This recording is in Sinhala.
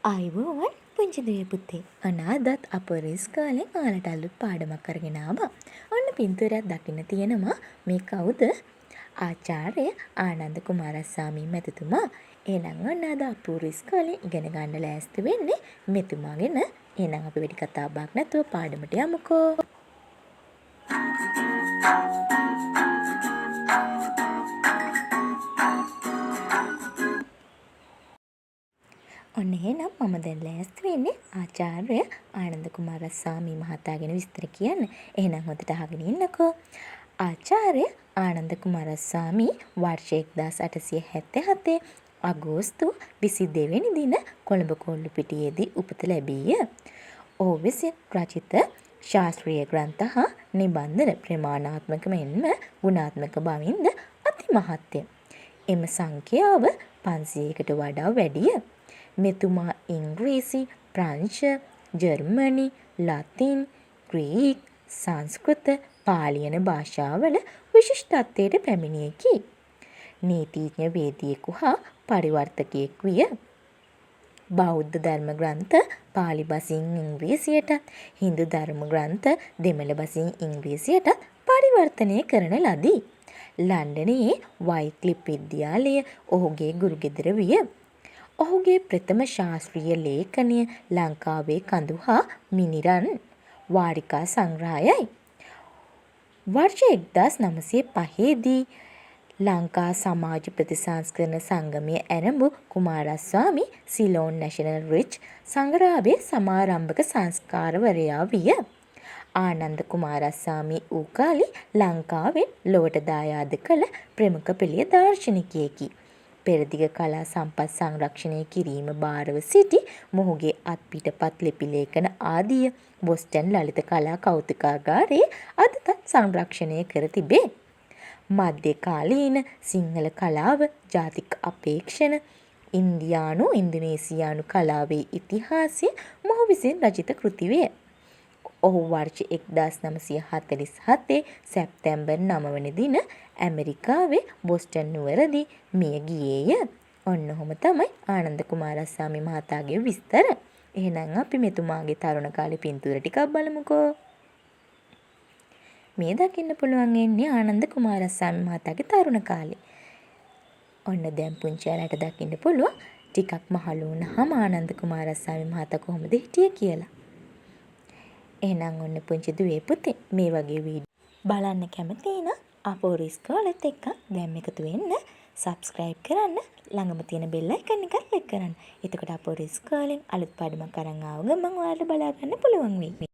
ආයුබෝවන් පුංචි දුවේ පුතේ. අන්න අදත් අපේ ඉස්කෝලේ ඔයාලට අලුත් පාඩමක් අරගෙන ආවා. ඔන්න පින්තූරයක් දකින්න තියෙනවා. මේ කවුද? ආචාර්ය ආනන්ද කුමාරස්වාමී මැතිතුමා. එහෙනම් ඔන්න අද අපේ ඉස්කෝලේ ඉගෙන ගන්න ලෑස්ති වෙන්නේ මෙතුමා ගැන. එහෙනම් අපි වැඩි කතා බහක් නැතුව පාඩමට යමුකෝ. ඔන්න එහෙනම් මම දැන් ලෑස්ති වෙන්නේ ආචාර්ය ආනන්ද කුමාරස්වාමී මහතා ගැන විස්තර කියන්න. එහෙනම් හොඳට අහගෙන ඉන්නකෝ. ආචාර්ය ආනන්ද කුමාරස්වාමී වර්ෂ 1877 අගෝස්තු 22 වෙනි දින කොළඹ කොල්ලුපිටියේදී උපත ලැබීය. ඔහු විසින් රචිත ශාස්ත්‍රීය ග්‍රන්ථ හා නිබන්ධන ප්‍රමාණාත්මක මෙන්ම ගුණාත්මක බවින්ද අතිමහත්ය. එම සංඛ්‍යාව 500කට වඩා වැඩිය. මෙතුමා ඉංග්‍රීසි, ප්‍රංශ, ජර්මනි, ලතින්, ග්‍රීක්, සංස්කෘත, පාලි යන භාෂාවල විශිෂ්ටත්වයට පැමිණියකි. නීතිඥ වේදියෙකු හා පරිවර්තකයෙකු විය. බෞද්ධ ධර්ම ග්‍රන්ථ පාලි බසින් ඉංග්‍රීසියටත්, හින්දු ධර්ම ග්‍රන්ථ දෙමළ බසින් ඉංග්‍රීසියටත් පරිවර්තනය කරන ලදී. ලන්ඩනයේ වයික්ලිෆ් විද්‍යාලය ඔහුගේ ගුරුගෙදර විය. ඔහුගේ ප්‍රථම ශාස්ත්‍රීය ලේඛනය ලංකාවේ කඳු හා මිනිරන් වාරිකා සංග්‍රහයයි. වර්ෂ 1905 දී ලංකා සමාජ ප්‍රතිසංස්කරණ සංගමය ඇරඹු කුමාරස්වාමී සිලෝන් නැෂනල් රිච් සංග්‍රහයේ සමාරම්භක සංස්කාරවරයා විය. ආනන්ද කුමාරස්වාමී වූ කාලේ ලංකාවෙන් ලොවට දායාද කළ ප්‍රමුඛ පෙළේ දාර්ශනිකයෙකි. පෙරදිග කලා සම්පත් සංරක්ෂණය කිරීම භාරව සිටි මොහුගේ අත්පිටපත් ලිපි ලේඛන ආදිය බොස්ටන් ලලිත කලා කෞතුකාගාරයේ අදටත් සංරක්ෂණය කර තිබේ. මධ්‍ය කාලීන සිංහල කලාව, ජාතික අපේක්ෂණ, ඉන්දියානු ඉන්දුනීසියානු කලාවේ ඉතිහාසය මොහු විසින් රචිත කෘති වේ. ඔහු වර්ෂ 1947 සැප්තැම්බර් 9 වන දින ඇමරිකාවේ බොස්ටන් නුවරදී මිය ගියේය. ඔන්න ඔහොම තමයි ආනන්ද කුමාරස්වාමී මහතාගේ විස්තර. එහෙනම් අපි මෙතුමාගේ තරුණ කාලේ පින්තූර ටිකක් බලමුකෝ. මේ දකින්න පුළුවන් වෙන්නේ ආනන්ද කුමාරස්වාමී මහතාගේ තරුණ කාලේ. ඔන්න දැන් පුංචි යාලට දකින්න පුළුවන් ටිකක් මහලු වුණාම ආනන්ද කුමාරස්වාමී මහතා කොහොමද හිටියේ කියලා. එහෙනම් ඔන්න පුංචි දුවේ පුතේ මේ වගේ වීඩියෝ බලන්න කැමති නම් අපේ ඉස්කෝලේත් එක්ක දැන් එකතු වෙන්න, subscribe කරන්න, ළඟම තියෙන bell icon එක click කරන්න. එතකොට අපේ ඉස්කෝලෙන් අලුත් පාඩමක් අරන් ආව ගමන් ඔයාලට බලා ගන්න පුළුවන් වෙයි.